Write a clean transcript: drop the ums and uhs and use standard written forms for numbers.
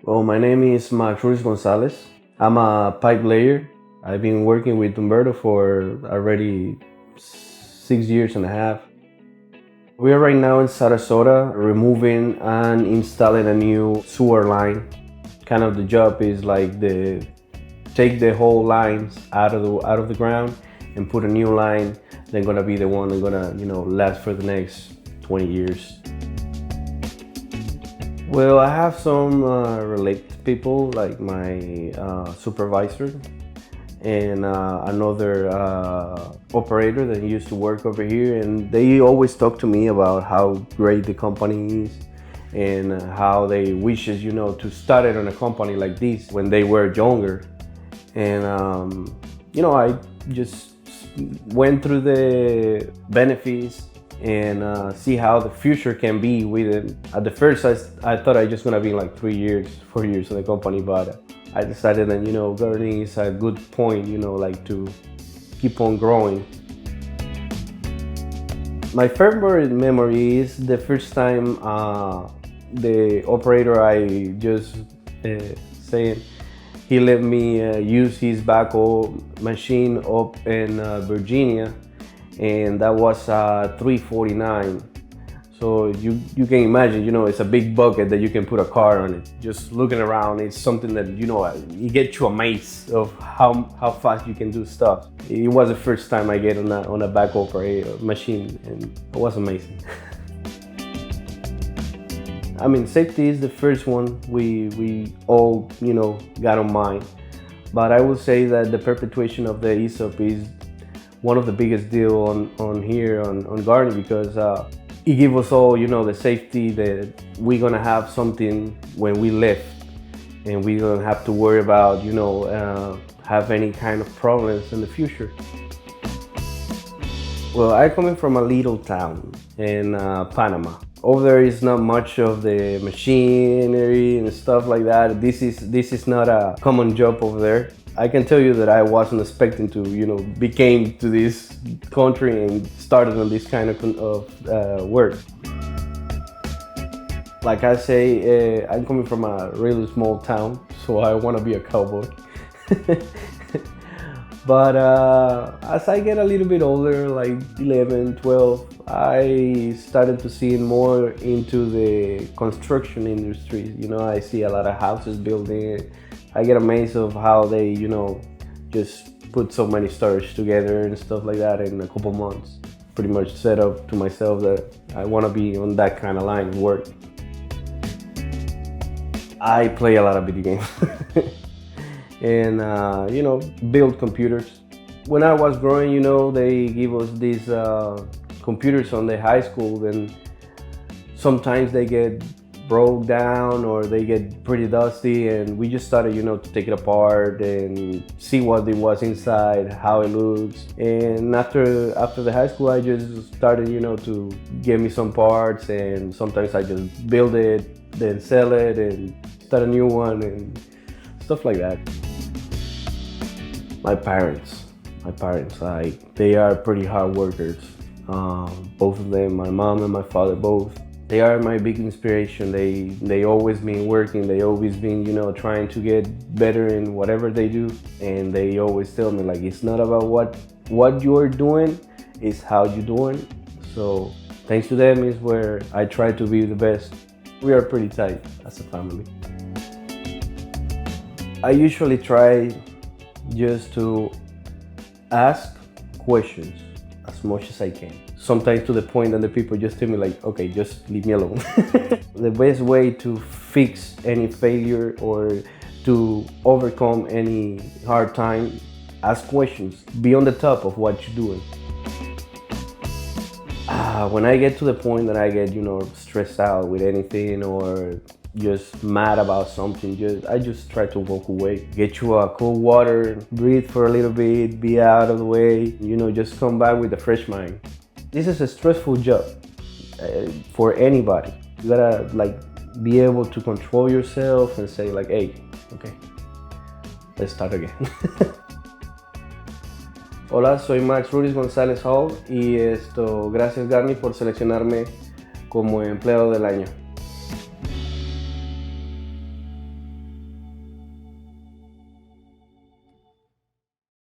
Well, my name is Max Ruiz Gonzalez. I'm a pipe layer. I've been working with Humberto for already 6 years and a half. We are right now in Sarasota removing and installing a new sewer line. Kind of the job is like take the whole lines out of the ground and put a new line. Then gonna be the one that's gonna last for the next 20 years. Well, I have some related people like my supervisor and another operator that used to work over here, and they always talk to me about how great the company is and how they wishes to start it on a company like this when they were younger. And I just went through the benefits and see how the future can be with it. At the first, I thought I just gonna be like 4 years in the company, but I decided that Garney is a good point, like to keep on growing. My favorite memory is the first time the operator I just saying he let me use his backhoe machine up in Virginia, and that was 349. So you can imagine, it's a big bucket that you can put a car on it. Just looking around, it's something that you get you amazed of how fast you can do stuff. It was the first time I get on a backhoe machine, and it was amazing. I mean, safety is the first one we all got on mind, but I would say that the perpetuation of the ESOP is one of the biggest deal on here on Garney, because it gives us all the safety that we're gonna have something when we left, and we don't have to worry about have any kind of problems in the future. Well, I'm coming from a little town in Panama. Over there is not much of the machinery and stuff like that. This is not a common job over there. I can tell you that I wasn't expecting to, became to this country and started on this kind of work. Like I say, I'm coming from a really small town, so I want to be a cowboy. But as I get a little bit older, like 11, 12, I started to see more into the construction industry. I see a lot of houses building. I get amazed of how they, just put so many storage together and stuff like that in a couple months. Pretty much set up to myself that I want to be on that kind of line of work. I play a lot of video games and, build computers. When I was growing, they give us these computers on the high school, and sometimes they get broke down or they get pretty dusty, and we just started to take it apart and see what it was inside, how it looks. And after the high school, I just started to give me some parts, and sometimes I just build it, then sell it and start a new one and stuff like that. My parents, they are pretty hard workers. Both of them, my mom and my father, both. They are my big inspiration. They always been working. They always been, trying to get better in whatever they do. And they always tell me, like, it's not about what you're doing, it's how you're doing. So thanks to them is where I try to be the best. We are pretty tight as a family. I usually try just to ask questions as much as I can. Sometimes to the point that the people just tell me like, okay, just leave me alone. The best way to fix any failure or to overcome any hard time, ask questions. Be on the top of what you're doing. When I get to the point that I get, stressed out with anything or just mad about something, I just try to walk away. Get you a cool water, breathe for a little bit, be out of the way, just come back with a fresh mind. This is a stressful job for anybody. You gotta be able to control yourself and say like, hey, okay, let's start again. Hola, soy Max Ruiz González Hall y gracias Garney por seleccionarme como empleado del año.